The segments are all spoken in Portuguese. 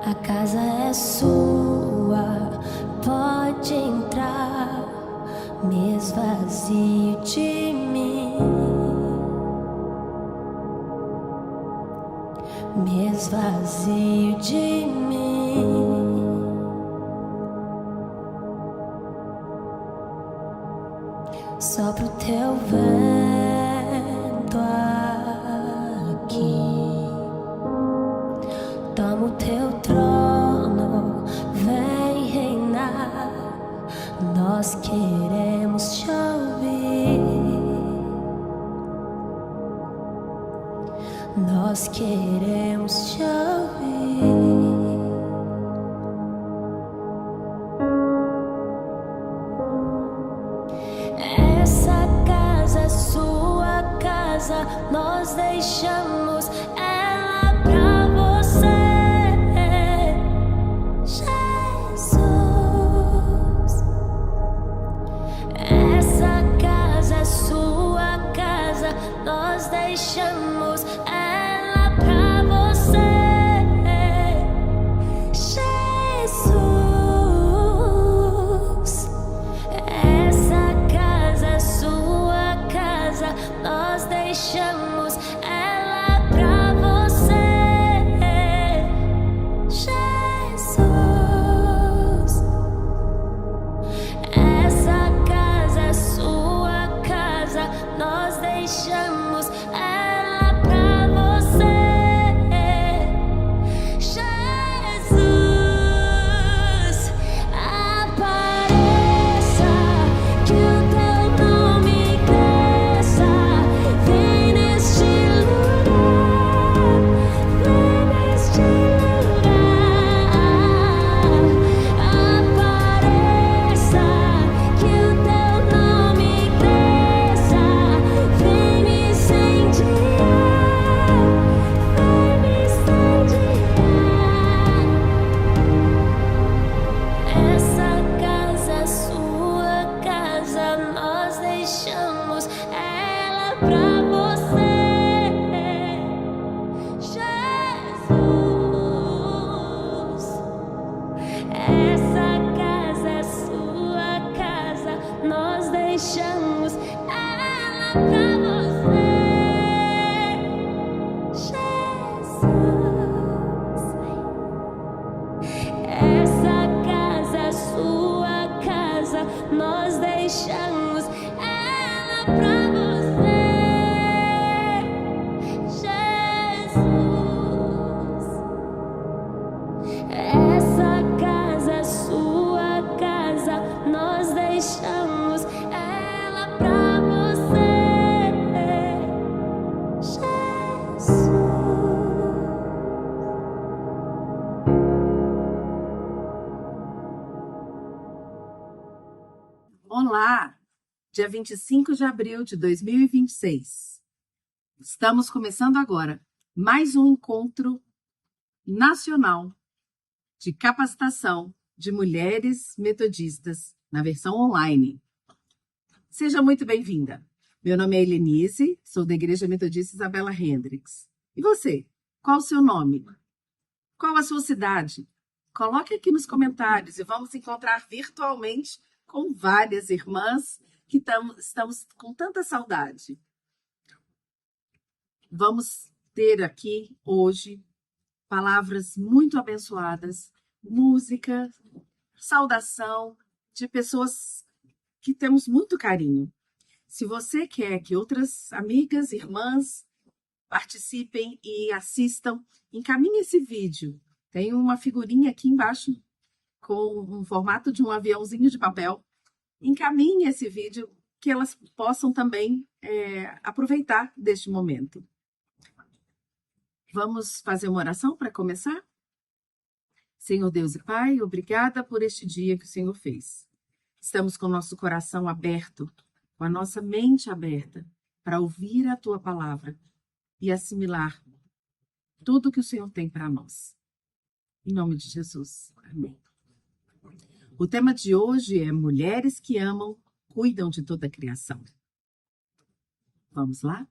A casa é sua, pode entrar, me esvazio de mim, me esvazio de mim. Sopra o teu vento aqui, toma o teu trono, vem reinar. Nós queremos te ouvir, nós queremos te ouvir. Essa casa é sua casa, nós deixamos ela pra você, Jesus. Essa casa é sua casa, nós deixamos ela pra você, Jesus. Essa casa é sua casa, nós deixamos ela pra você, Jesus. Essa casa é sua casa, nós deixamos ela pra você, Jesus. Apareça, que o teu nome cresça, vem neste lugar, vem neste lugar. Apareça, que o teu nome cresça, vem me incendiar, vem me incendiar. Essa casa é sua casa, nós deixamos ela pra você, Jesus. Essa casa é sua casa, nós deixamos ela pra você, Jesus. Essa casa é sua casa, nós deixamos ela pra você, Jesus. Essa casa é sua casa, nós deixamos ela pra você, Jesus. Olá! Dia 25 de abril de 2026. Estamos começando agora mais um encontro nacional de capacitação de mulheres metodistas na versão online. Seja muito bem-vinda. Meu nome é Helenise, sou da Igreja Metodista Isabela Hendricks. E você? Qual o seu nome? Qual a sua cidade? Coloque aqui nos comentários e vamos encontrar virtualmente com várias irmãs que estamos com tanta saudade. Vamos ter aqui hoje palavras muito abençoadas, música, saudação de pessoas que temos muito carinho. Se você quer que outras amigas, irmãs participem e assistam, encaminhe esse vídeo. Tem uma figurinha aqui embaixo com um formato de um aviãozinho de papel. Encaminhe esse vídeo que elas possam também aproveitar deste momento. Vamos fazer uma oração para começar? Senhor Deus e Pai, obrigada por este dia que o Senhor fez. Estamos com o nosso coração aberto, com a nossa mente aberta para ouvir a Tua palavra e assimilar tudo que o Senhor tem para nós. Em nome de Jesus. Amém. O tema de hoje é Mulheres que amam, cuidam de toda a criação. Vamos lá?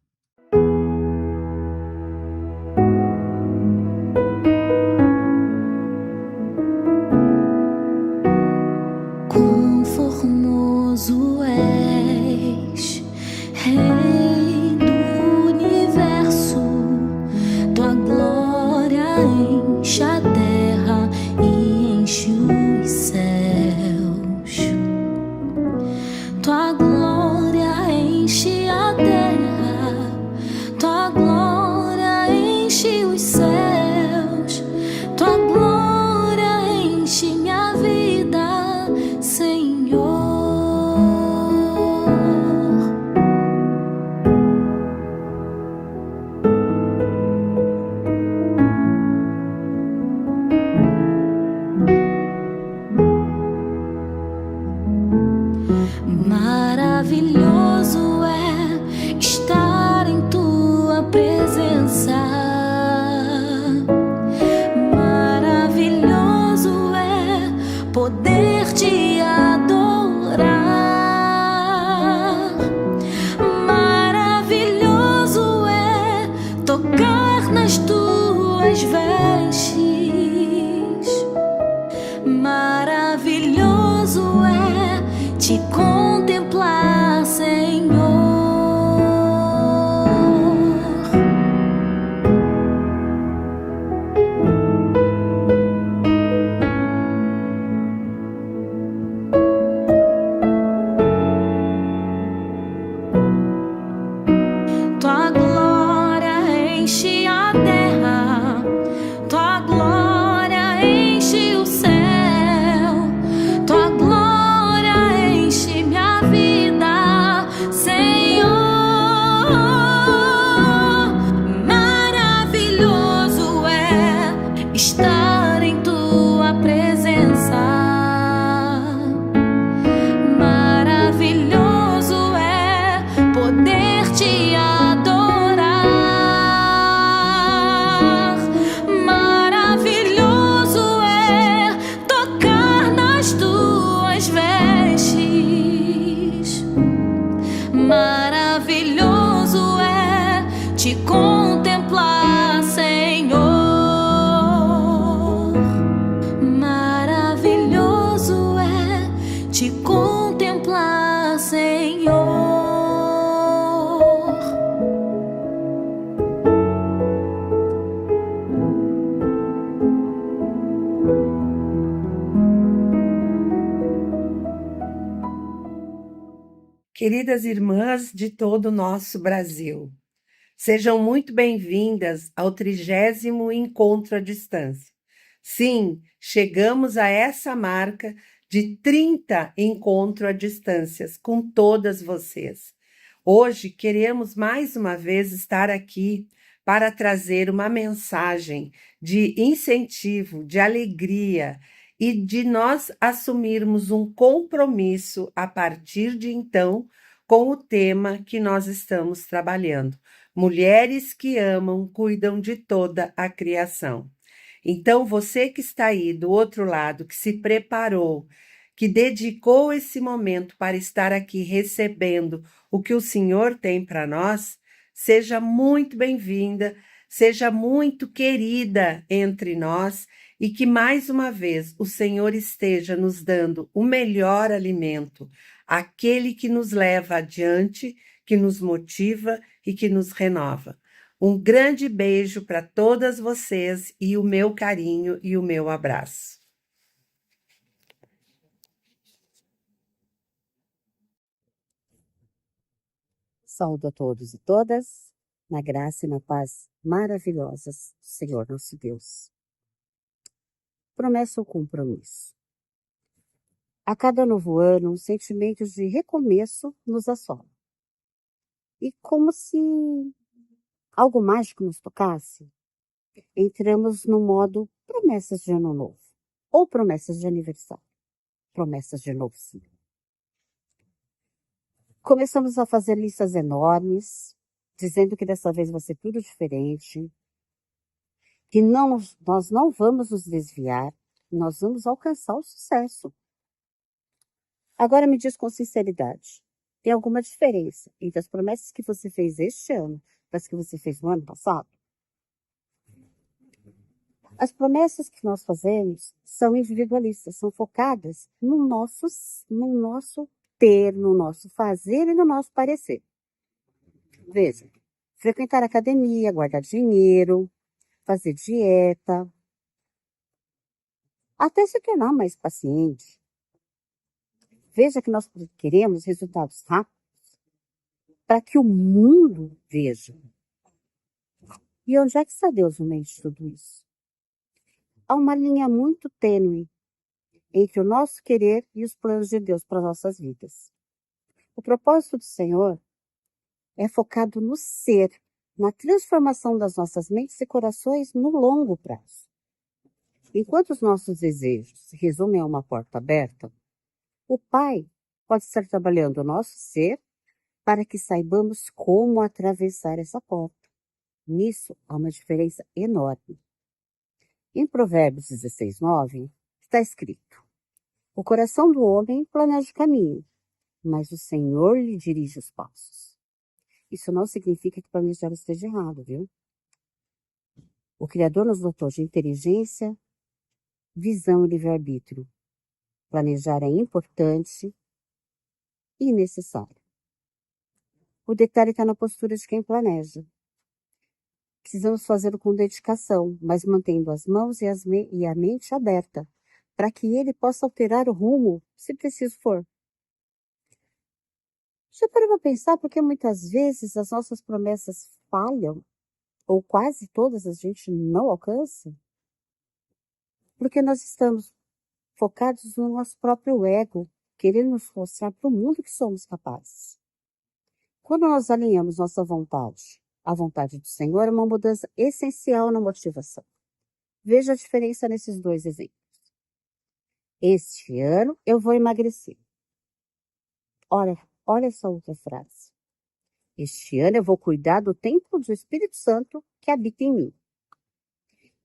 poder te adorar. Maravilhoso é tocar nas tuas vestes. Maravilhoso é te contemplar, Senhor. Tua glória enche a terra, tua glória enche o céu, tua glória enche minha vida, Senhor. Maravilhoso é estar em tua presença. Maravilhoso é poder te adorar. Maravilhoso é tocar nas tuas vestes. Maravilhoso é te contemplar, Senhor. Maravilhoso é te contemplar, Senhor. Queridas irmãs de todo o nosso Brasil, sejam muito bem-vindas ao 30º Encontro à Distância. Sim, chegamos a essa marca de 30 encontros à distância com todas vocês. Hoje queremos mais uma vez estar aqui para trazer uma mensagem de incentivo, de alegria e de nós assumirmos um compromisso a partir de então com o tema que nós estamos trabalhando. Mulheres que amam, cuidam de toda a criação. Então, você que está aí do outro lado, que se preparou, que dedicou esse momento para estar aqui recebendo o que o Senhor tem para nós, seja muito bem-vinda, seja muito querida entre nós e que mais uma vez o Senhor esteja nos dando o melhor alimento, aquele que nos leva adiante, que nos motiva e que nos renova. Um grande beijo para todas vocês e o meu carinho e o meu abraço. Saúdo a todos e todas, na graça e na paz maravilhosas do Senhor nosso Deus. Promessa ou compromisso? A cada novo ano, um sentimento de recomeço nos assola. E como se algo mágico nos tocasse, entramos no modo promessas de ano novo, ou promessas de aniversário, promessas de novo ciclo. Começamos a fazer listas enormes, dizendo que dessa vez vai ser tudo diferente, que nós não vamos nos desviar, nós vamos alcançar o sucesso. Agora me diz com sinceridade, tem alguma diferença entre as promessas que você fez este ano e as que você fez no ano passado? As promessas que nós fazemos são individualistas, são focadas no nosso ter, no nosso fazer e no nosso parecer. Veja, frequentar a academia, guardar dinheiro, fazer dieta, até se tornar mais paciente. Veja que nós queremos resultados rápidos para que o mundo veja. E onde é que está Deus no meio de tudo isso? Há uma linha muito tênue entre o nosso querer e os planos de Deus para nossas vidas. O propósito do Senhor é focado no ser, na transformação das nossas mentes e corações no longo prazo. Enquanto os nossos desejos se resumem a uma porta aberta, o Pai pode estar trabalhando o nosso ser para que saibamos como atravessar essa porta. Nisso há uma diferença enorme. Em Provérbios 16:9, está escrito: O coração do homem planeja o caminho, mas o Senhor lhe dirige os passos. Isso não significa que planejar esteja errado, viu? O Criador nos dotou de inteligência, visão e livre-arbítrio. Planejar é importante e necessário. O detalhe está na postura de quem planeja. Precisamos fazê-lo com dedicação, mas mantendo as mãos e a mente aberta, para que ele possa alterar o rumo, se preciso for. Já parou para pensar porque muitas vezes as nossas promessas falham, ou quase todas a gente não alcança? Porque nós estamos focados no nosso próprio ego, querendo nos mostrar para o mundo que somos capazes. Quando nós alinhamos nossa vontade à vontade do Senhor, é uma mudança essencial na motivação. Veja a diferença nesses dois exemplos. Este ano eu vou emagrecer. Olha essa outra frase. Este ano eu vou cuidar do templo do Espírito Santo que habita em mim.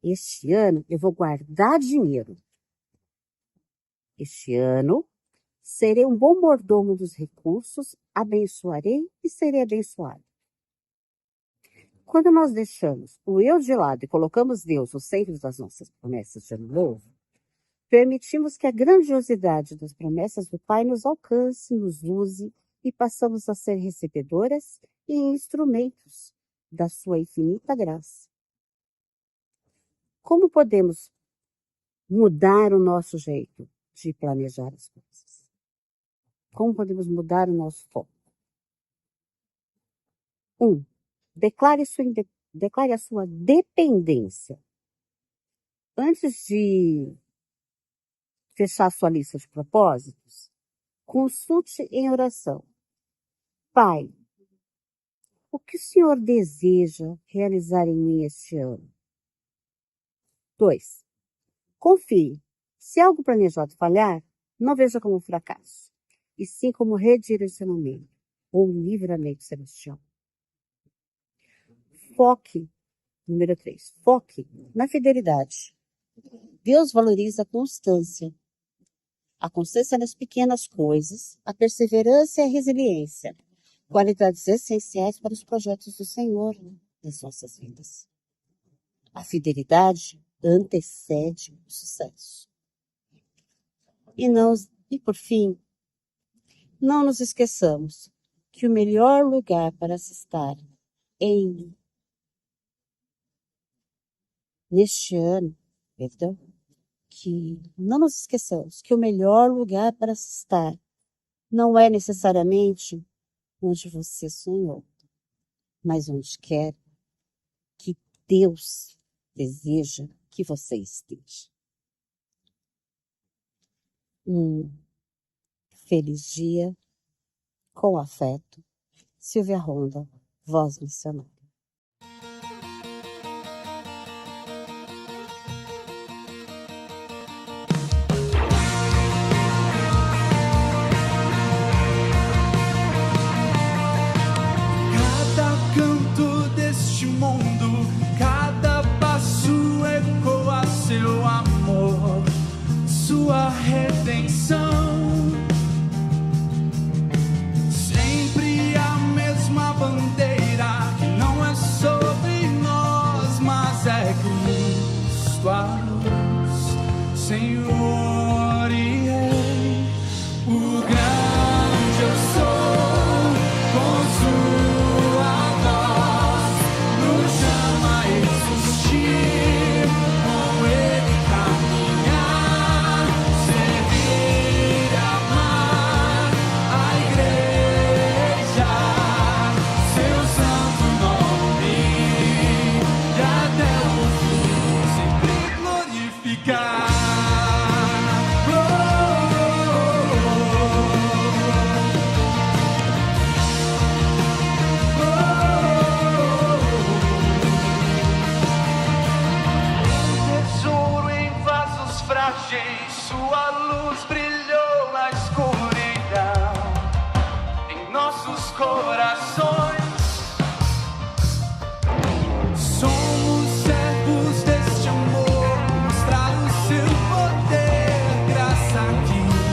Este ano eu vou guardar dinheiro. Este ano serei um bom mordomo dos recursos, abençoarei e serei abençoado. Quando nós deixamos o eu de lado e colocamos Deus no centro das nossas promessas de ano novo, permitimos que a grandiosidade das promessas do Pai nos alcance, nos use e passamos a ser recebedoras e instrumentos da sua infinita graça. Como podemos mudar o nosso jeito de planejar as coisas? Como podemos mudar o nosso foco? 1. Declare a sua dependência. Antes de fechar sua lista de propósitos, consulte em oração. Pai, o que o Senhor deseja realizar em mim este ano? 2. Confie. Se algo planejado falhar, não veja como um fracasso, e sim como redirecionamento ou um livramento celestial. Número 3. Foque na fidelidade. Deus valoriza a constância nas pequenas coisas, a perseverança e a resiliência, qualidades essenciais para os projetos do Senhor nas nossas vidas. A fidelidade antecede o sucesso. E por fim, não nos esqueçamos que o melhor lugar para se estar neste ano, que não nos esqueçamos que o melhor lugar para se estar não é necessariamente onde você sonhou, mas onde quer que Deus deseja que você esteja. Um feliz dia, com afeto, Silvia Ronda, voz missionária. Seu amor, sua redenção, sempre a mesma bandeira que não é sobre nós, mas é Cristo a luz, Senhor e Rei, o grande eu sou, com sua voz nos chama a existir. Sua luz brilhou na escuridão em nossos corações. Somos servos deste amor, mostrar o seu poder, graça aqui.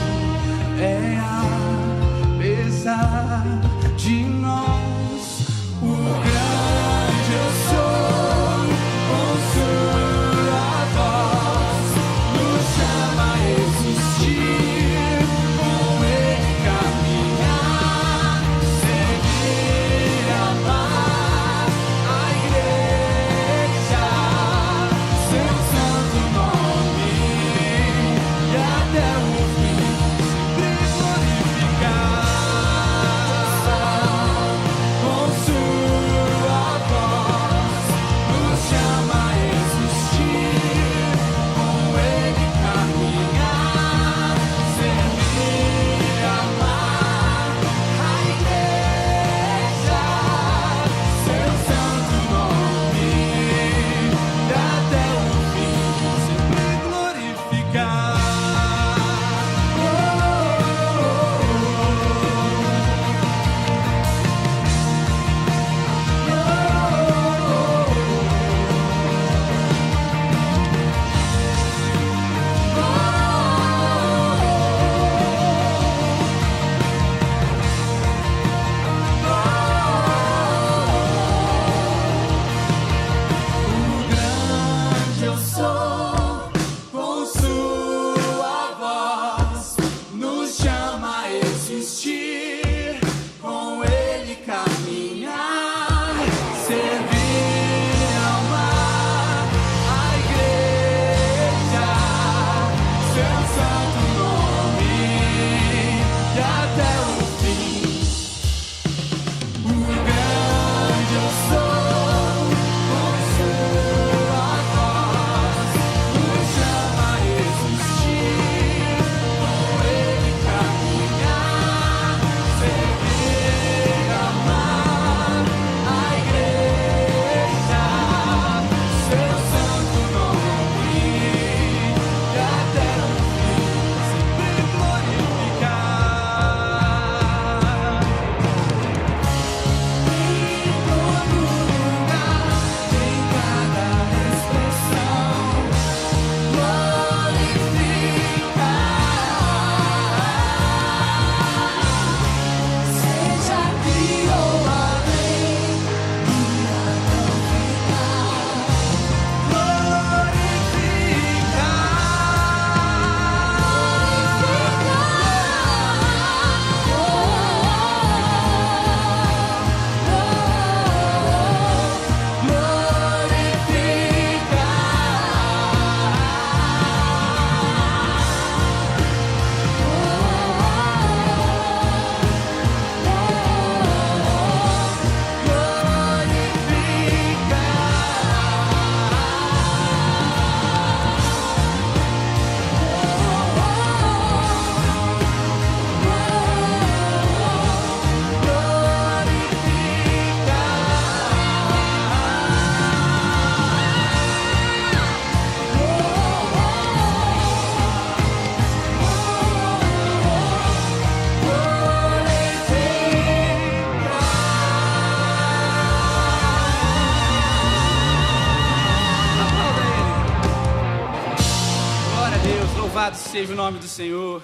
Louvado seja o nome do Senhor.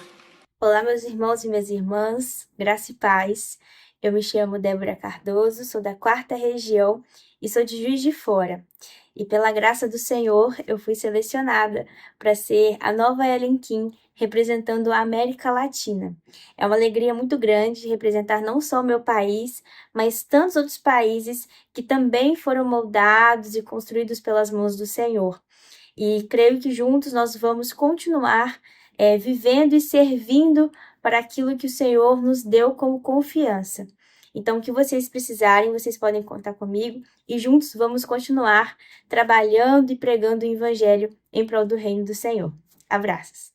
Olá, meus irmãos e minhas irmãs, graça e paz. Eu me chamo Débora Cardoso, sou da 4ª Região e sou de Juiz de Fora. E pela graça do Senhor, eu fui selecionada para ser a nova Ellen Kim, representando a América Latina. É uma alegria muito grande representar não só o meu país, mas tantos outros países que também foram moldados e construídos pelas mãos do Senhor. E creio que juntos nós vamos continuar vivendo e servindo para aquilo que o Senhor nos deu como confiança. Então, o que vocês precisarem, vocês podem contar comigo e juntos vamos continuar trabalhando e pregando o Evangelho em prol do reino do Senhor. Abraços!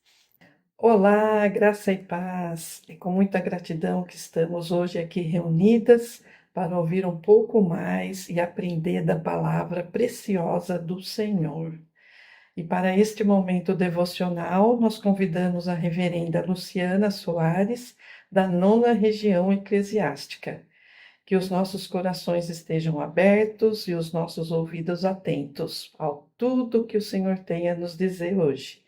Olá, graça e paz. É com muita gratidão que estamos hoje aqui reunidas para ouvir um pouco mais e aprender da palavra preciosa do Senhor. E para este momento devocional, nós convidamos a reverenda Luciana Soares, da 9ª Região Eclesiástica. Que os nossos corações estejam abertos e os nossos ouvidos atentos a tudo que o Senhor tem a nos dizer hoje.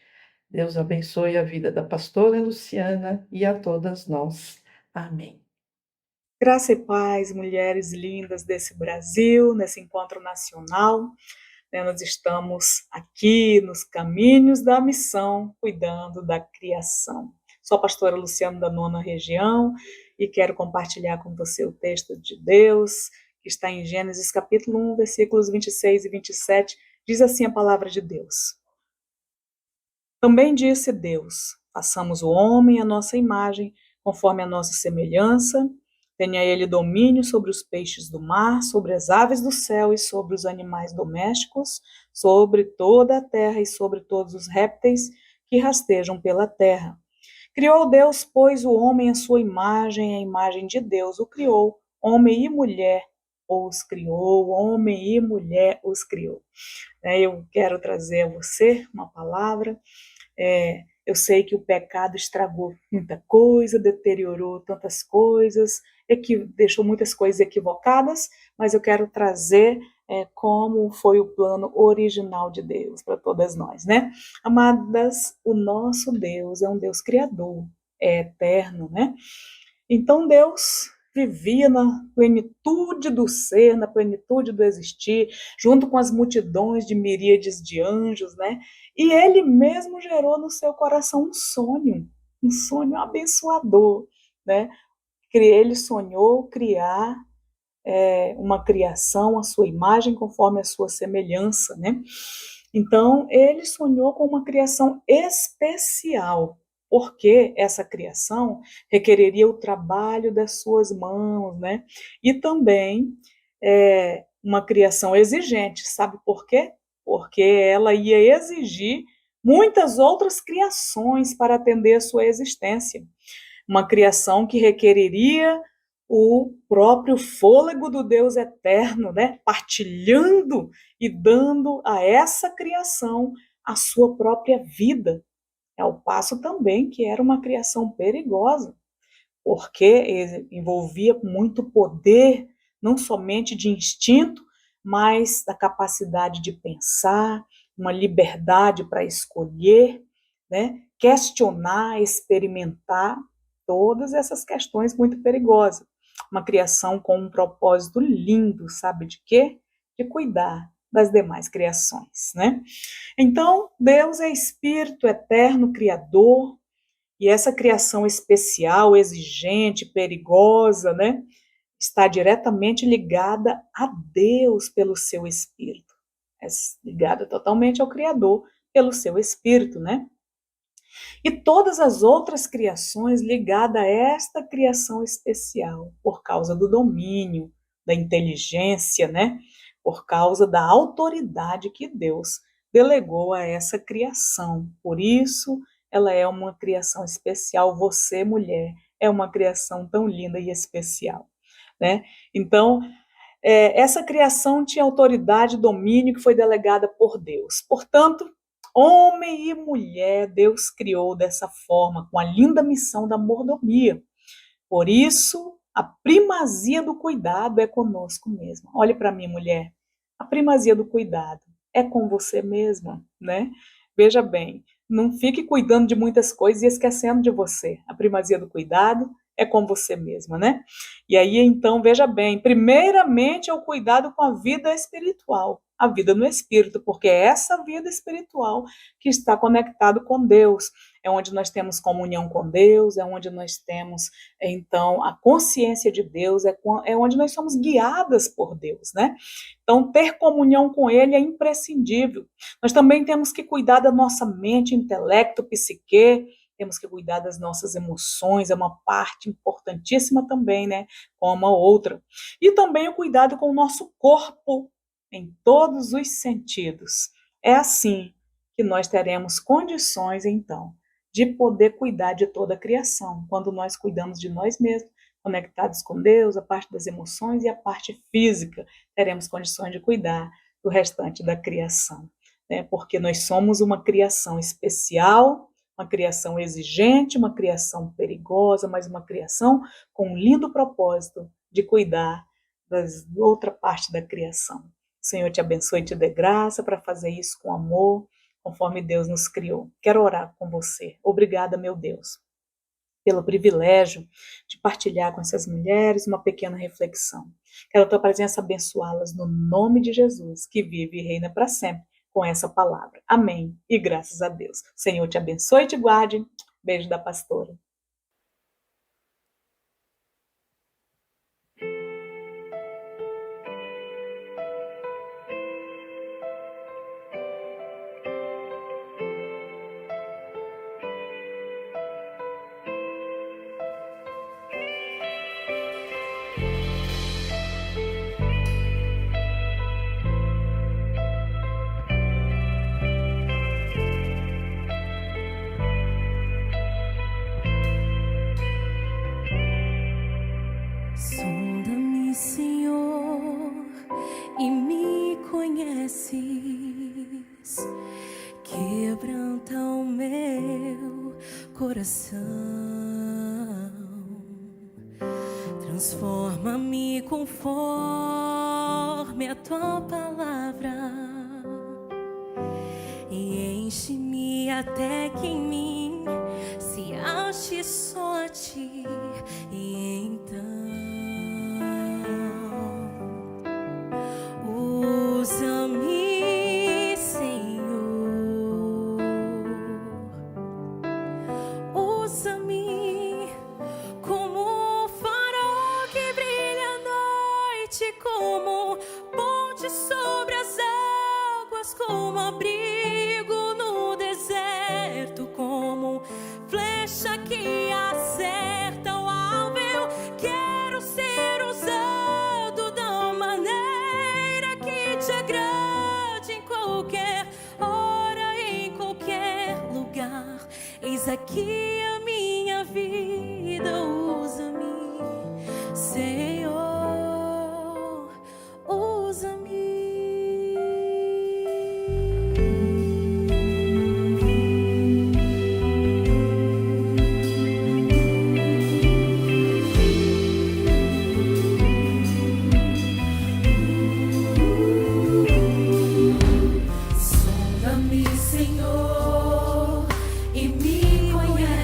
Deus abençoe a vida da pastora Luciana e a todas nós. Amém. Graça e paz, mulheres lindas desse Brasil, nesse encontro nacional. Nós estamos aqui nos caminhos da missão, cuidando da criação. Sou a pastora Luciana da 9ª Região e quero compartilhar com você o texto de Deus, que está em Gênesis capítulo 1, versículos 26 e 27. Diz assim a palavra de Deus. Também disse Deus, façamos o homem à nossa imagem, conforme a nossa semelhança, tenha ele domínio sobre os peixes do mar, sobre as aves do céu e sobre os animais domésticos, sobre toda a terra e sobre todos os répteis que rastejam pela terra. Criou Deus, pois, o homem à sua imagem, a imagem de Deus o criou, homem e mulher os criou, homem e mulher os criou. Eu quero trazer a você uma palavra. Eu sei que o pecado estragou muita coisa, deteriorou tantas coisas, deixou muitas coisas equivocadas, mas eu quero trazer como foi o plano original de Deus para todas nós, né? Amadas, o nosso Deus é um Deus criador, é eterno, né? Então Deus vivia na plenitude do ser, na plenitude do existir, junto com as multidões de miríades de anjos, né? E ele mesmo gerou no seu coração um sonho abençoador, né? Ele sonhou criar uma criação à sua imagem, conforme a sua semelhança, né? Então, ele sonhou com uma criação especial, porque essa criação requereria o trabalho das suas mãos, né? E também uma criação exigente, sabe por quê? Porque ela ia exigir muitas outras criações para atender a sua existência. Uma criação que requereria o próprio fôlego do Deus eterno, né? Partilhando e dando a essa criação a sua própria vida. Ao passo também que era uma criação perigosa, porque envolvia muito poder, não somente de instinto, mas da capacidade de pensar, uma liberdade para escolher, né? Questionar, experimentar, todas essas questões muito perigosas. Uma criação com um propósito lindo, sabe de quê? De cuidar das demais criações, né? Então, Deus é Espírito eterno, Criador, e essa criação especial, exigente, perigosa, né? Está diretamente ligada a Deus pelo seu Espírito. É ligada totalmente ao Criador pelo seu Espírito, né? E todas as outras criações ligadas a esta criação especial, por causa do domínio, da inteligência, né? Por causa da autoridade que Deus delegou a essa criação. Por isso, ela é uma criação especial. Você, mulher, é uma criação tão linda e especial, né? Então, essa criação tinha autoridade e domínio que foi delegada por Deus. Portanto, homem e mulher, Deus criou dessa forma, com a linda missão da mordomia. Por isso, a primazia do cuidado é conosco mesmo. Olhe para mim, mulher. A primazia do cuidado é com você mesma, né? Veja bem, Não fique cuidando de muitas coisas e esquecendo de você. A primazia do cuidado é com você mesma, né? E aí, então, veja bem, primeiramente é o cuidado com a vida espiritual, a vida no espírito, porque é essa vida espiritual que está conectado com Deus, é onde nós temos comunhão com Deus, é onde nós temos, então, a consciência de Deus, é onde nós somos guiadas por Deus, né? Então, ter comunhão com Ele é imprescindível. Nós também temos que cuidar da nossa mente, intelecto, psique, temos que cuidar das nossas emoções, é uma parte importantíssima também, né? Como a outra. E também o cuidado com o nosso corpo, em todos os sentidos. É assim que nós teremos condições, então, de poder cuidar de toda a criação, quando nós cuidamos de nós mesmos, conectados com Deus, a parte das emoções e a parte física, teremos condições de cuidar do restante da criação, né? Porque nós somos uma criação especial, uma criação exigente, uma criação perigosa, mas uma criação com um lindo propósito de cuidar da outra parte da criação. O Senhor te abençoe e te dê graça para fazer isso com amor, conforme Deus nos criou. Quero orar com você. Obrigada, meu Deus, pelo privilégio de partilhar com essas mulheres uma pequena reflexão. Quero a tua presença abençoá-las no nome de Jesus, que vive e reina para sempre com essa palavra. Amém. E graças a Deus. O Senhor te abençoe e te guarde. Beijo da pastora. Sonda-me, Senhor, e me conheces. Quebranta o meu coração. Transforma-me conforme a tua palavra e enche-me até que em mim se ache só a ti. E então usa-me, Senhor, usa-me como farol que brilha à noite, como ponte sobre as águas, como abrigo no deserto, como flecha que acerta o alvo. Eu quero ser usado da maneira que te agrade, em qualquer hora, em qualquer lugar. Eis aqui a minha vida, usa-me, Senhor, usa-me. Sonda-me, Senhor, e me conheces.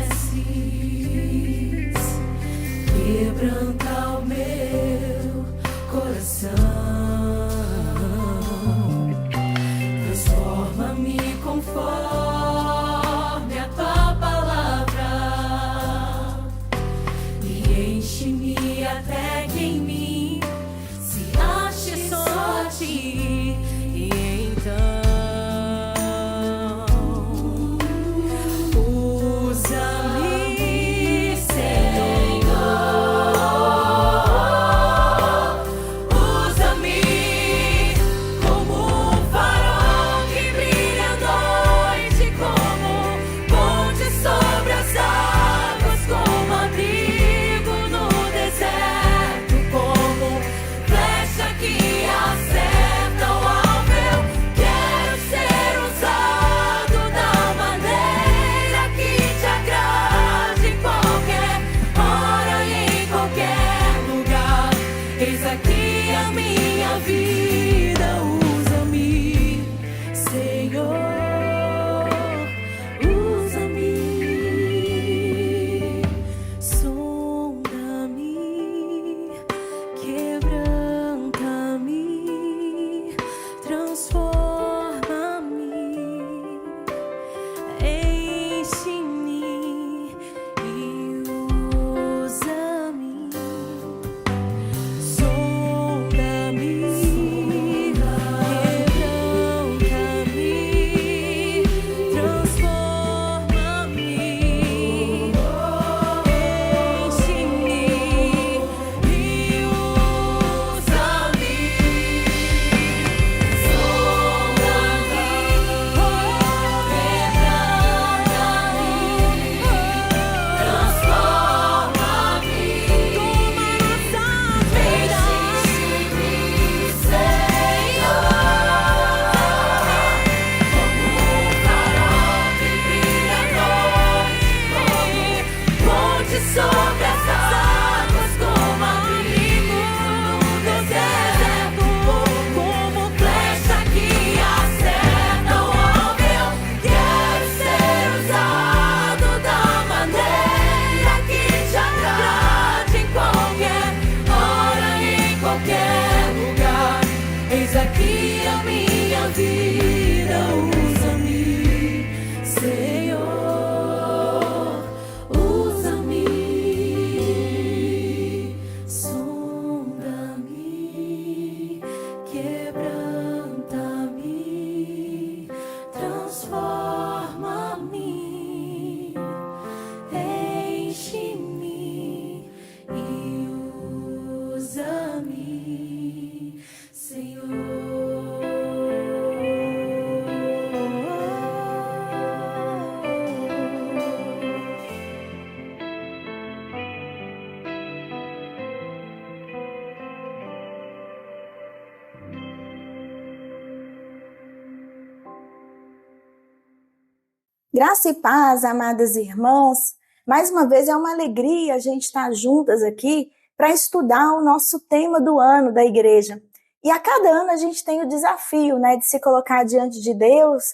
Graça e paz, amadas irmãs. Mais uma vez é uma alegria a gente estar juntas aqui para estudar o nosso tema do ano da igreja. E a cada ano a gente tem o desafio, né, de se colocar diante de Deus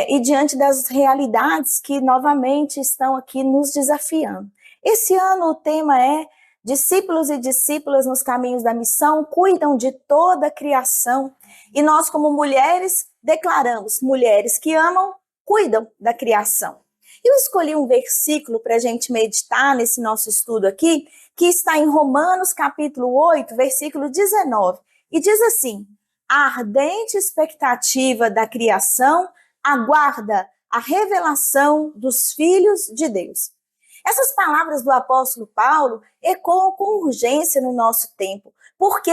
e diante das realidades que novamente estão aqui nos desafiando. Esse ano o tema é discípulos e discípulas nos caminhos da missão cuidam de toda a criação. E nós, como mulheres, declaramos: mulheres que amam, cuidam da criação. Eu escolhi um versículo para a gente meditar nesse nosso estudo aqui, que está em Romanos capítulo 8, versículo 19. E diz assim: a ardente expectativa da criação aguarda a revelação dos filhos de Deus. Essas palavras do apóstolo Paulo ecoam com urgência no nosso tempo, porque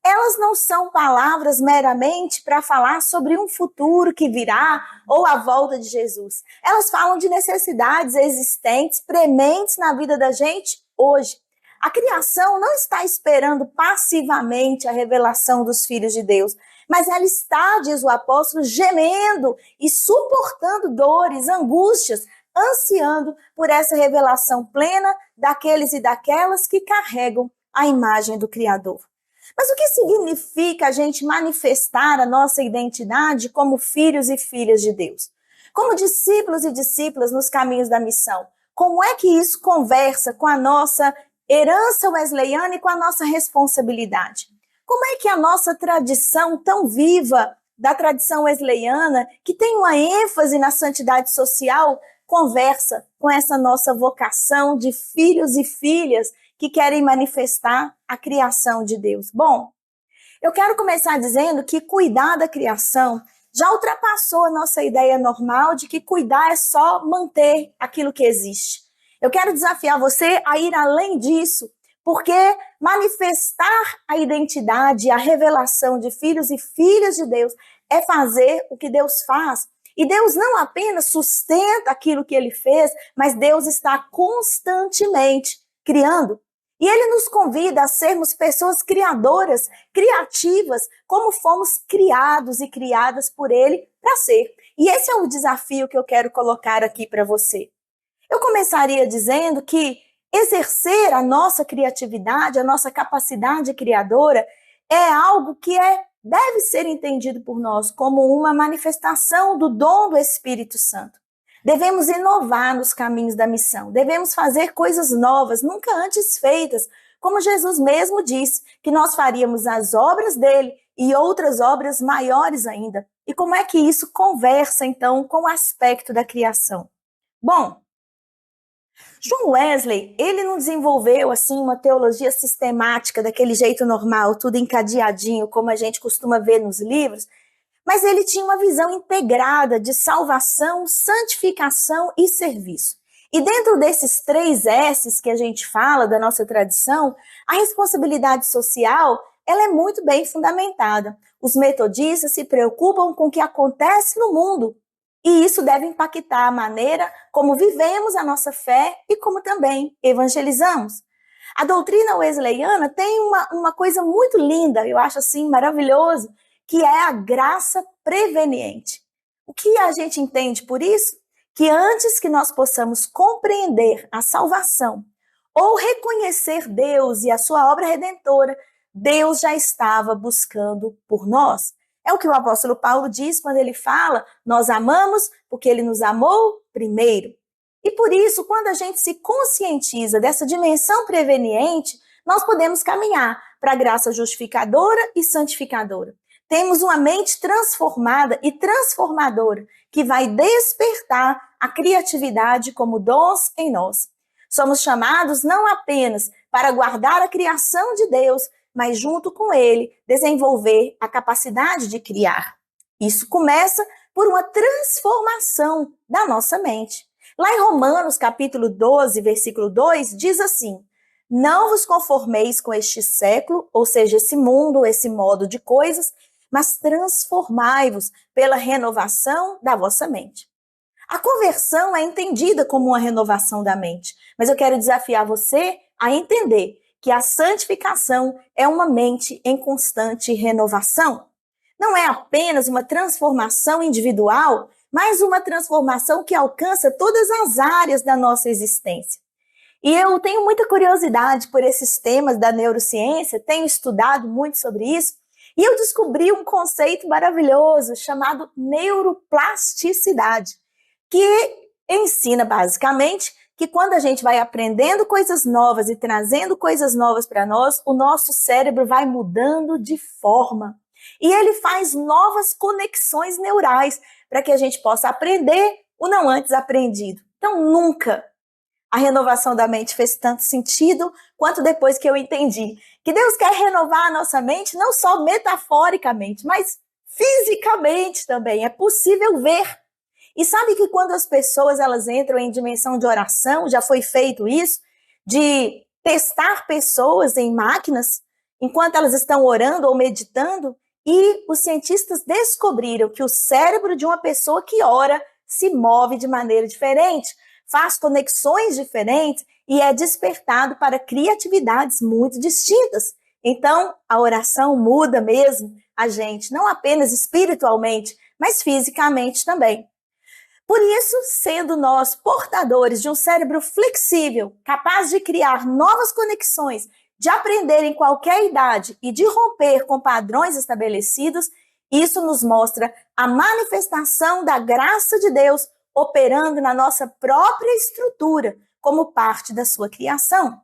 elas não são palavras meramente para falar sobre um futuro que virá ou a volta de Jesus. Elas falam de necessidades existentes, prementes na vida da gente hoje. A criação não está esperando passivamente a revelação dos filhos de Deus, mas ela está, diz o apóstolo, gemendo e suportando dores, angústias, ansiando por essa revelação plena daqueles e daquelas que carregam a imagem do Criador. Mas o que significa a gente manifestar a nossa identidade como filhos e filhas de Deus? Como discípulos e discípulas nos caminhos da missão? Como é que isso conversa com a nossa herança wesleyana e com a nossa responsabilidade? Como é que a nossa tradição tão viva, da tradição wesleyana, que tem uma ênfase na santidade social, conversa com essa nossa vocação de filhos e filhas que querem manifestar a criação de Deus? Bom, eu quero começar dizendo que cuidar da criação já ultrapassou a nossa ideia normal de que cuidar é só manter aquilo que existe. Eu quero desafiar você a ir além disso, porque manifestar a identidade, a revelação de filhos e filhas de Deus é fazer o que Deus faz. E Deus não apenas sustenta aquilo que Ele fez, mas Deus está constantemente criando. E Ele nos convida a sermos pessoas criadoras, criativas, como fomos criados e criadas por Ele para ser. E esse é o desafio que eu quero colocar aqui para você. Eu começaria dizendo que exercer a nossa criatividade, a nossa capacidade criadora, é algo que deve ser entendido por nós como uma manifestação do dom do Espírito Santo. Devemos inovar nos caminhos da missão, devemos fazer coisas novas, nunca antes feitas, como Jesus mesmo disse, que nós faríamos as obras dele e outras obras maiores ainda. E como é que isso conversa, então, com o aspecto da criação? Bom, John Wesley, ele não desenvolveu assim uma teologia sistemática daquele jeito normal, tudo encadeadinho, como a gente costuma ver nos livros, mas ele tinha uma visão integrada de salvação, santificação e serviço. E dentro desses 3 S's que a gente fala da nossa tradição, a responsabilidade social, ela é muito bem fundamentada. Os metodistas se preocupam com o que acontece no mundo, e isso deve impactar a maneira como vivemos a nossa fé e como também evangelizamos. A doutrina wesleyana tem uma coisa muito linda, eu acho assim maravilhoso, que é a graça preveniente. O que a gente entende por isso? Que antes que nós possamos compreender a salvação ou reconhecer Deus e a sua obra redentora, Deus já estava buscando por nós. É o que o apóstolo Paulo diz quando ele fala: nós amamos porque ele nos amou primeiro. E por isso, quando a gente se conscientiza dessa dimensão preveniente, nós podemos caminhar para a graça justificadora e santificadora. Temos uma mente transformada e transformadora que vai despertar a criatividade como dons em nós. Somos chamados não apenas para guardar a criação de Deus, mas junto com ele, desenvolver a capacidade de criar. Isso começa por uma transformação da nossa mente. Lá em Romanos, capítulo 12, versículo 2, diz assim: não vos conformeis com este século, ou seja, esse mundo, esse modo de coisas, mas transformai-vos pela renovação da vossa mente. A conversão é entendida como uma renovação da mente, mas eu quero desafiar você a entender que a santificação é uma mente em constante renovação. Não é apenas uma transformação individual, mas uma transformação que alcança todas as áreas da nossa existência. E eu tenho muita curiosidade por esses temas da neurociência, tenho estudado muito sobre isso, e eu descobri um conceito maravilhoso chamado neuroplasticidade, que ensina basicamente que quando a gente vai aprendendo coisas novas e trazendo coisas novas para nós, o nosso cérebro vai mudando de forma. E ele faz novas conexões neurais para que a gente possa aprender o não antes aprendido. Então, nunca a renovação da mente fez tanto sentido quanto depois que eu entendi que Deus quer renovar a nossa mente não só metaforicamente, mas fisicamente também. É possível ver. E sabe que quando as pessoas elas entram em dimensão de oração, já foi feito isso, de testar pessoas em máquinas enquanto elas estão orando ou meditando, e os cientistas descobriram que o cérebro de uma pessoa que ora se move de maneira diferente, faz conexões diferentes e é despertado para criatividades muito distintas. Então, a oração muda mesmo a gente, não apenas espiritualmente, mas fisicamente também. Por isso, sendo nós portadores de um cérebro flexível, capaz de criar novas conexões, de aprender em qualquer idade e de romper com padrões estabelecidos, isso nos mostra a manifestação da graça de Deus operando na nossa própria estrutura, como parte da sua criação.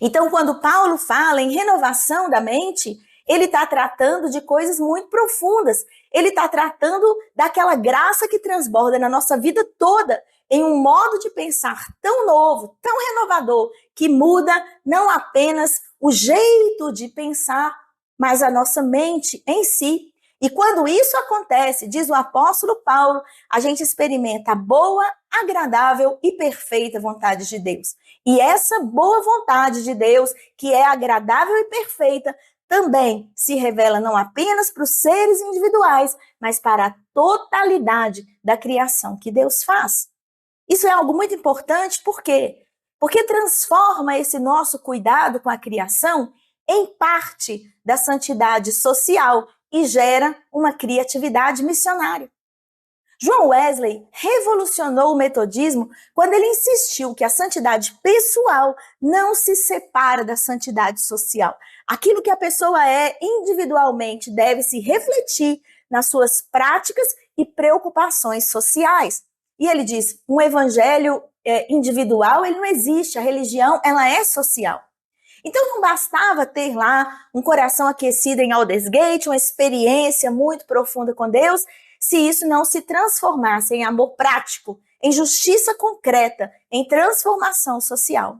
Então, quando Paulo fala em renovação da mente, ele está tratando de coisas muito profundas. Ele está tratando daquela graça que transborda na nossa vida toda, em um modo de pensar tão novo, tão renovador, que muda não apenas o jeito de pensar, mas a nossa mente em si. E quando isso acontece, diz o apóstolo Paulo, a gente experimenta a boa, agradável e perfeita vontade de Deus. E essa boa vontade de Deus, que é agradável e perfeita, também se revela não apenas para os seres individuais, mas para a totalidade da criação que Deus faz. Isso é algo muito importante, por quê? Porque transforma esse nosso cuidado com a criação em parte da santidade social e gera uma criatividade missionária. João Wesley revolucionou o metodismo quando ele insistiu que a santidade pessoal não se separa da santidade social. Aquilo que a pessoa é individualmente deve se refletir nas suas práticas e preocupações sociais. E ele diz, um evangelho individual, ele não existe, a religião, ela é social. Então não bastava ter lá um coração aquecido em Aldersgate, uma experiência muito profunda com Deus, se isso não se transformasse em amor prático, em justiça concreta, em transformação social.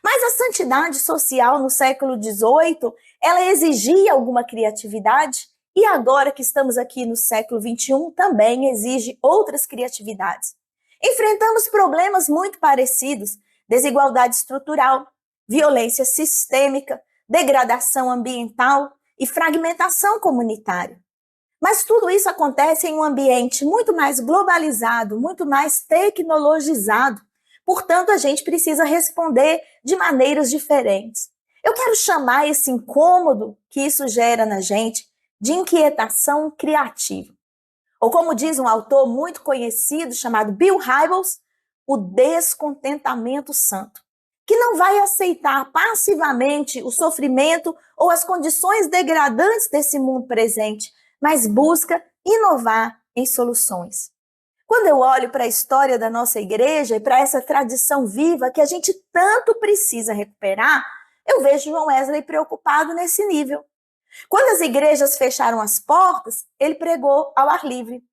Mas a santidade social no século XVIII, ela exigia alguma criatividade, e agora que estamos aqui no século XXI, também exige outras criatividades. Enfrentamos problemas muito parecidos, desigualdade estrutural, violência sistêmica, degradação ambiental e fragmentação comunitária. Mas tudo isso acontece em um ambiente muito mais globalizado, muito mais tecnologizado. Portanto, a gente precisa responder de maneiras diferentes. Eu quero chamar esse incômodo que isso gera na gente de inquietação criativa. Ou como diz um autor muito conhecido chamado Bill Hybels, o descontentamento santo, que não vai aceitar passivamente o sofrimento ou as condições degradantes desse mundo presente, mas busca inovar em soluções. Quando eu olho para a história da nossa igreja e para essa tradição viva que a gente tanto precisa recuperar, eu vejo João Wesley preocupado nesse nível. Quando as igrejas fecharam as portas, ele pregou ao ar livre.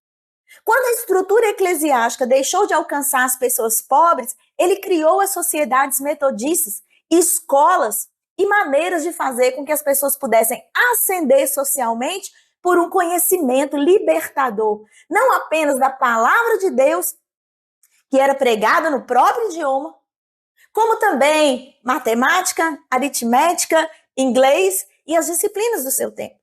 Quando a estrutura eclesiástica deixou de alcançar as pessoas pobres, ele criou as sociedades metodistas, escolas e maneiras de fazer com que as pessoas pudessem ascender socialmente por um conhecimento libertador, não apenas da palavra de Deus, que era pregada no próprio idioma, como também matemática, aritmética, inglês e as disciplinas do seu tempo.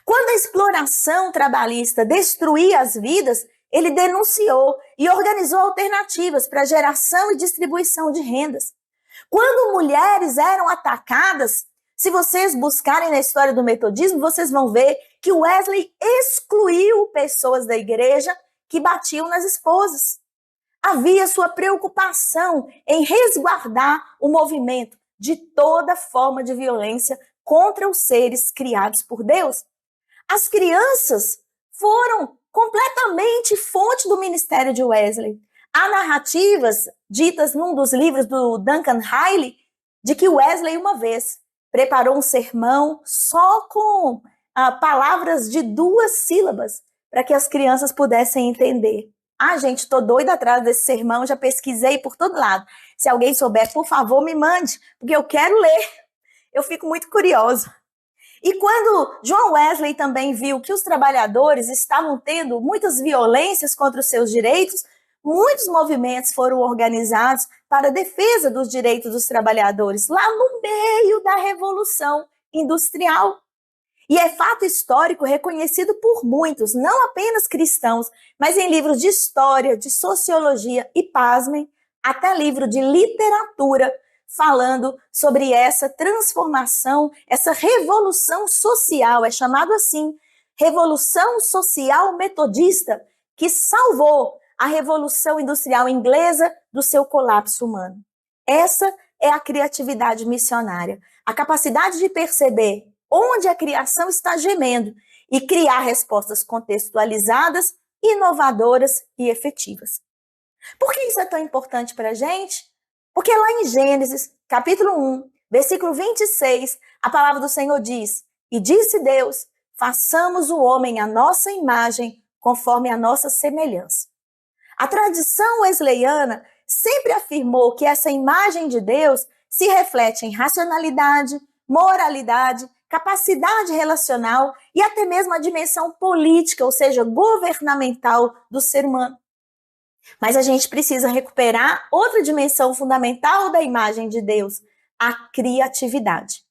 Quando a exploração trabalhista destruía as vidas, ele denunciou e organizou alternativas para geração e distribuição de rendas. Quando mulheres eram atacadas, se vocês buscarem na história do metodismo, vocês vão ver que Wesley excluiu pessoas da igreja que batiam nas esposas. Havia sua preocupação em resguardar o movimento de toda forma de violência contra os seres criados por Deus. As crianças foram completamente fonte do ministério de Wesley. Há narrativas ditas num dos livros do Duncan Riley de que Wesley uma vez preparou um sermão só com palavras de 2 sílabas para que as crianças pudessem entender. Gente, tô doida atrás desse sermão, já pesquisei por todo lado. Se alguém souber, por favor, me mande, porque eu quero ler. Eu fico muito curiosa. E quando John Wesley também viu que os trabalhadores estavam tendo muitas violências contra os seus direitos, muitos movimentos foram organizados para a defesa dos direitos dos trabalhadores, lá no meio da Revolução Industrial. E é fato histórico reconhecido por muitos, não apenas cristãos, mas em livros de história, de sociologia e, pasmem, até livro de literatura, falando sobre essa transformação, essa revolução social, é chamado assim, Revolução Social Metodista, que salvou a Revolução Industrial Inglesa do seu colapso humano. Essa é a criatividade missionária, a capacidade de perceber onde a criação está gemendo e criar respostas contextualizadas, inovadoras e efetivas. Por que isso é tão importante para a gente? Porque lá em Gênesis, capítulo 1, versículo 26, a palavra do Senhor diz: "E disse Deus, façamos o homem à nossa imagem, conforme a nossa semelhança." A tradição wesleyana sempre afirmou que essa imagem de Deus se reflete em racionalidade, moralidade, capacidade relacional e até mesmo a dimensão política, ou seja, governamental do ser humano. Mas a gente precisa recuperar outra dimensão fundamental da imagem de Deus, a criatividade.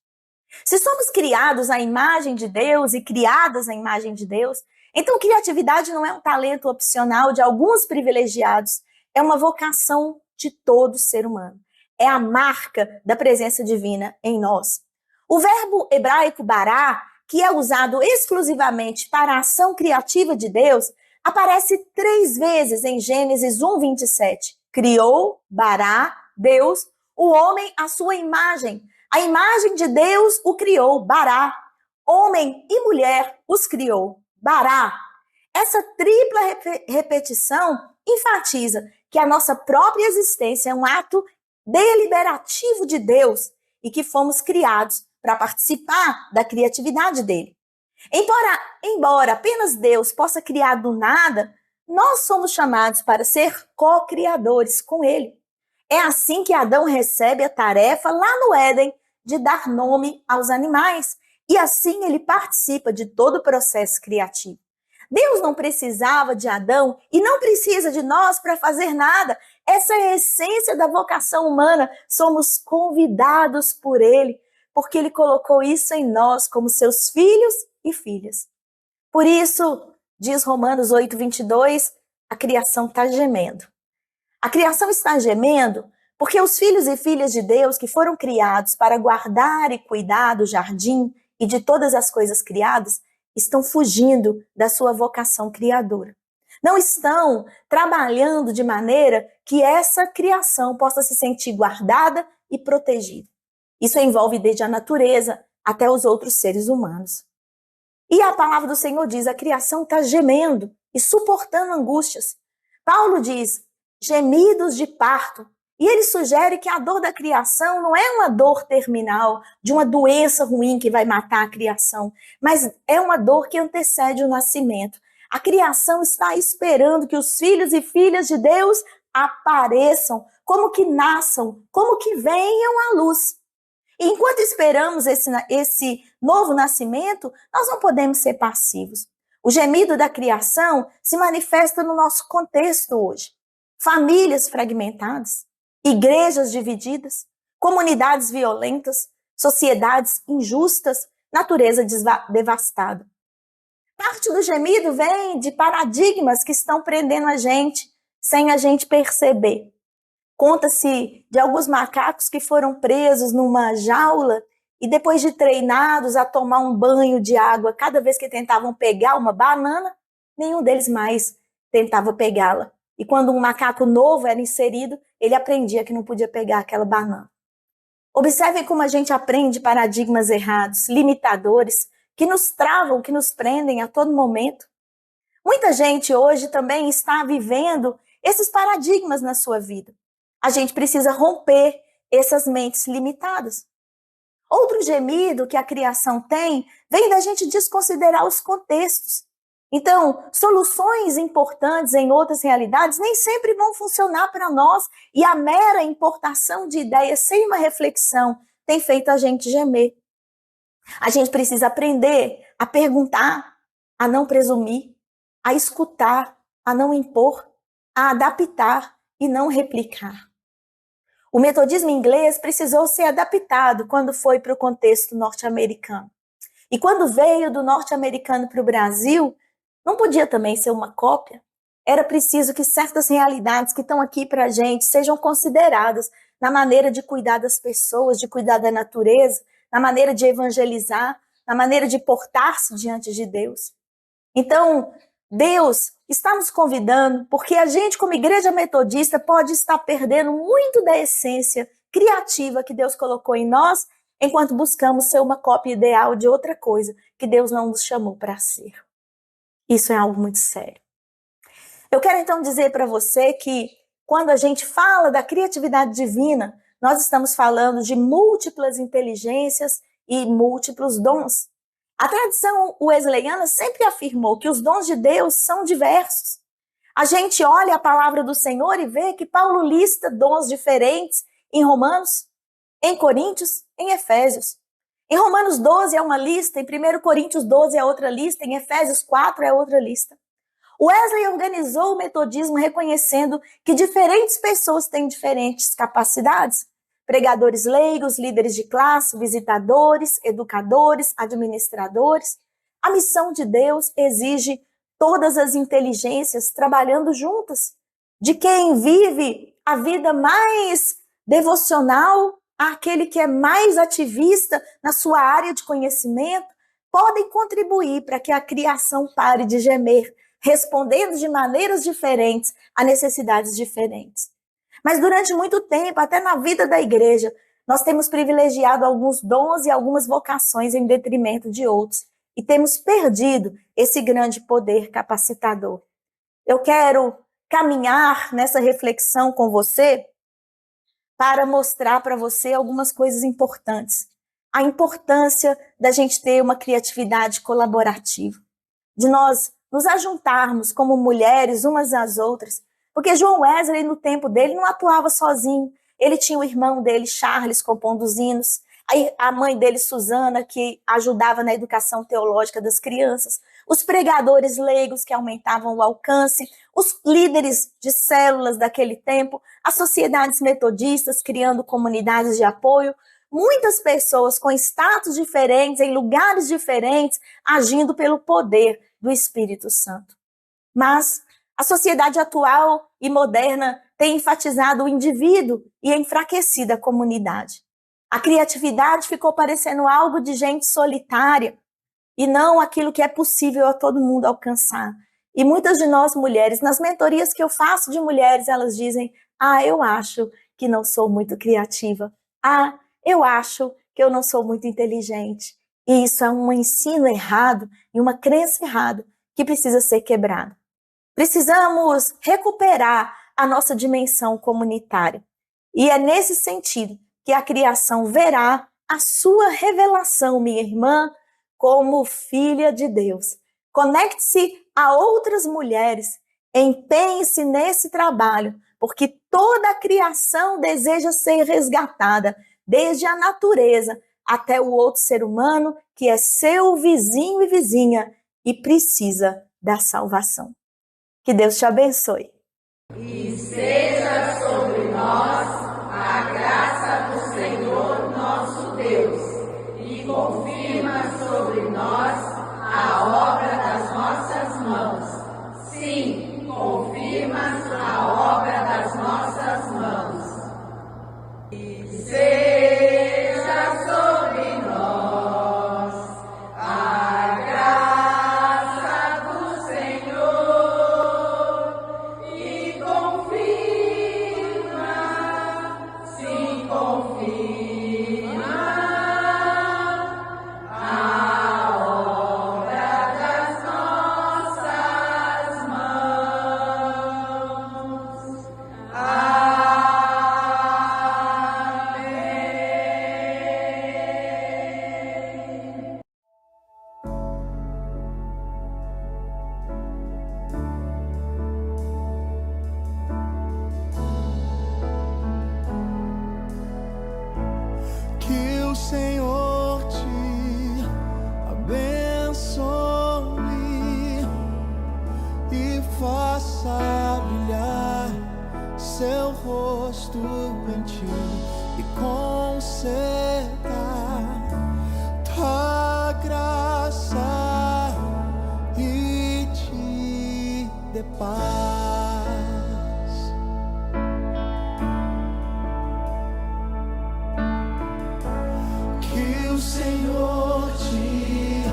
Se somos criados à imagem de Deus e criadas à imagem de Deus, então criatividade não é um talento opcional de alguns privilegiados, é uma vocação de todo ser humano. É a marca da presença divina em nós. O verbo hebraico bará, que é usado exclusivamente para a ação criativa de Deus, aparece 3 vezes em Gênesis 1:27. Criou, bará, Deus, o homem à sua imagem. A imagem de Deus o criou, bará. Homem e mulher os criou, bará. Essa tripla repetição enfatiza que a nossa própria existência é um ato deliberativo de Deus e que fomos criados para participar da criatividade dele. Embora apenas Deus possa criar do nada, nós somos chamados para ser co-criadores com ele. É assim que Adão recebe a tarefa lá no Éden de dar nome aos animais, e assim ele participa de todo o processo criativo. Deus não precisava de Adão e não precisa de nós para fazer nada. Essa é a essência da vocação humana. Somos convidados por ele, porque ele colocou isso em nós como seus filhos e filhas. Por isso, diz Romanos 8:22, a criação está gemendo. A criação está gemendo porque os filhos e filhas de Deus que foram criados para guardar e cuidar do jardim e de todas as coisas criadas, estão fugindo da sua vocação criadora. Não estão trabalhando de maneira que essa criação possa se sentir guardada e protegida. Isso envolve desde a natureza até os outros seres humanos. E a palavra do Senhor diz, a criação está gemendo e suportando angústias. Paulo diz, gemidos de parto. E ele sugere que a dor da criação não é uma dor terminal, de uma doença ruim que vai matar a criação, mas é uma dor que antecede o nascimento. A criação está esperando que os filhos e filhas de Deus apareçam, como que nasçam, como que venham à luz. E enquanto esperamos esse novo nascimento, nós não podemos ser passivos. O gemido da criação se manifesta no nosso contexto hoje. Famílias fragmentadas, igrejas divididas, comunidades violentas, sociedades injustas, natureza devastada. Parte do gemido vem de paradigmas que estão prendendo a gente sem a gente perceber. Conta-se de alguns macacos que foram presos numa jaula e depois de treinados a tomar um banho de água cada vez que tentavam pegar uma banana, nenhum deles mais tentava pegá-la. E quando um macaco novo era inserido, ele aprendia que não podia pegar aquela banana. Observem como a gente aprende paradigmas errados, limitadores, que nos travam, que nos prendem a todo momento. Muita gente hoje também está vivendo esses paradigmas na sua vida. A gente precisa romper essas mentes limitadas. Outro gemido que a criação tem vem da gente desconsiderar os contextos. Então, soluções importantes em outras realidades nem sempre vão funcionar para nós, e a mera importação de ideias sem uma reflexão tem feito a gente gemer. A gente precisa aprender a perguntar, a não presumir, a escutar, a não impor, a adaptar e não replicar. O metodismo inglês precisou ser adaptado quando foi para o contexto norte-americano. E quando veio do norte-americano para o Brasil, não podia também ser uma cópia. Era preciso que certas realidades que estão aqui para a gente sejam consideradas na maneira de cuidar das pessoas, de cuidar da natureza, na maneira de evangelizar, na maneira de portar-se diante de Deus. Então, Deus está nos convidando, porque a gente, como igreja metodista, pode estar perdendo muito da essência criativa que Deus colocou em nós, enquanto buscamos ser uma cópia ideal de outra coisa que Deus não nos chamou para ser. Isso é algo muito sério. Eu quero então dizer para você que quando a gente fala da criatividade divina, nós estamos falando de múltiplas inteligências e múltiplos dons. A tradição wesleyana sempre afirmou que os dons de Deus são diversos. A gente olha a palavra do Senhor e vê que Paulo lista dons diferentes em Romanos, em Coríntios, em Efésios. Em Romanos 12 é uma lista, em 1 Coríntios 12 é outra lista, em Efésios 4 é outra lista. Wesley organizou o metodismo reconhecendo que diferentes pessoas têm diferentes capacidades. Pregadores leigos, líderes de classe, visitadores, educadores, administradores. A missão de Deus exige todas as inteligências trabalhando juntas. De quem vive a vida mais devocional àquele que é mais ativista na sua área de conhecimento, podem contribuir para que a criação pare de gemer, respondendo de maneiras diferentes a necessidades diferentes. Mas durante muito tempo, até na vida da igreja, nós temos privilegiado alguns dons e algumas vocações em detrimento de outros, e temos perdido esse grande poder capacitador. Eu quero caminhar nessa reflexão com você para mostrar para você algumas coisas importantes. A importância da gente ter uma criatividade colaborativa, de nós nos ajuntarmos como mulheres umas às outras, porque João Wesley, no tempo dele, não atuava sozinho. Ele tinha o irmão dele, Charles, compondo os hinos, a mãe dele, Susana, que ajudava na educação teológica das crianças, os pregadores leigos que aumentavam o alcance, os líderes de células daquele tempo, as sociedades metodistas criando comunidades de apoio, muitas pessoas com status diferentes, em lugares diferentes, agindo pelo poder do Espírito Santo. Mas a sociedade atual e moderna tem enfatizado o indivíduo e enfraquecido a comunidade. A criatividade ficou parecendo algo de gente solitária e não aquilo que é possível a todo mundo alcançar. E muitas de nós mulheres, nas mentorias que eu faço de mulheres, elas dizem: eu acho que não sou muito criativa. Eu acho que eu não sou muito inteligente. E isso é um ensino errado e uma crença errada que precisa ser quebrada. Precisamos recuperar a nossa dimensão comunitária. E é nesse sentido que a criação verá a sua revelação, minha irmã, como filha de Deus. Conecte-se a outras mulheres, empenhe-se nesse trabalho, porque toda a criação deseja ser resgatada, desde a natureza até o outro ser humano, que é seu vizinho e vizinha e precisa da salvação. Que Deus te abençoe. E seja sobre nós a graça do Senhor nosso Deus, e confirma sobre nós a obra das nossas mãos. Sim, confirma a obra das nossas mãos. E seja sobre nós a graça do Senhor Que o Senhor te abençoe e faça brilhar seu rosto em ti e conceda tua graça e te dê paz. Que o Senhor te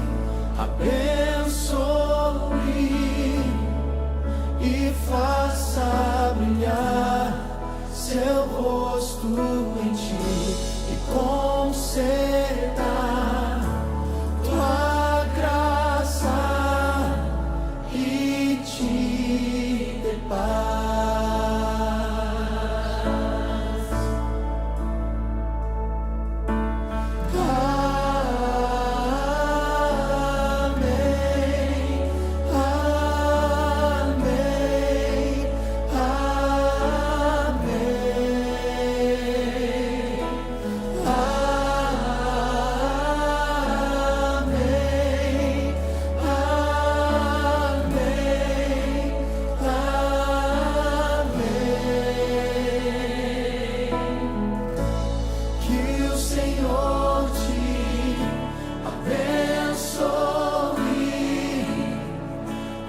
abençoe e faça brilhar seu rosto em ti e conceda tua graça e te dê paz. Que o Senhor te abençoe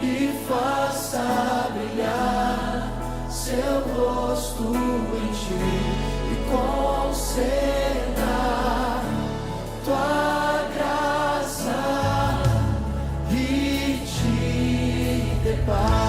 e faça brilhar seu rosto em ti e conceda tua graça e te dê paz.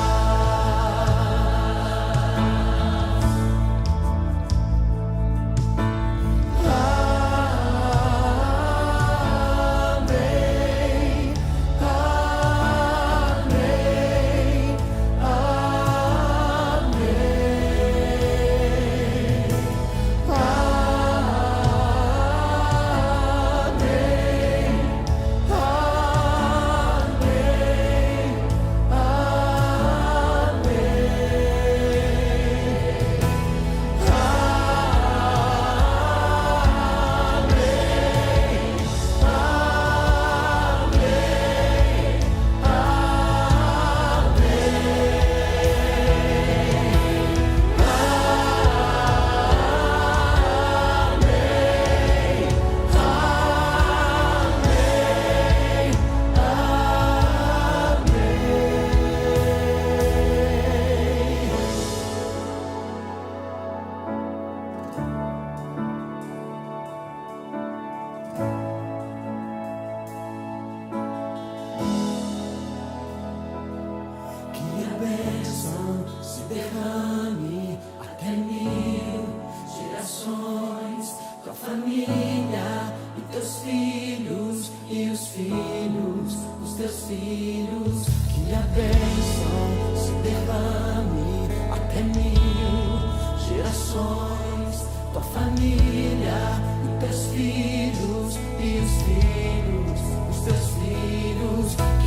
Que a bênção se derrame até 1000 gerações, tua família e teus filhos e os filhos dos teus filhos. Que a bênção se derrame até 1000 gerações, tua família e teus filhos e os filhos dos teus filhos.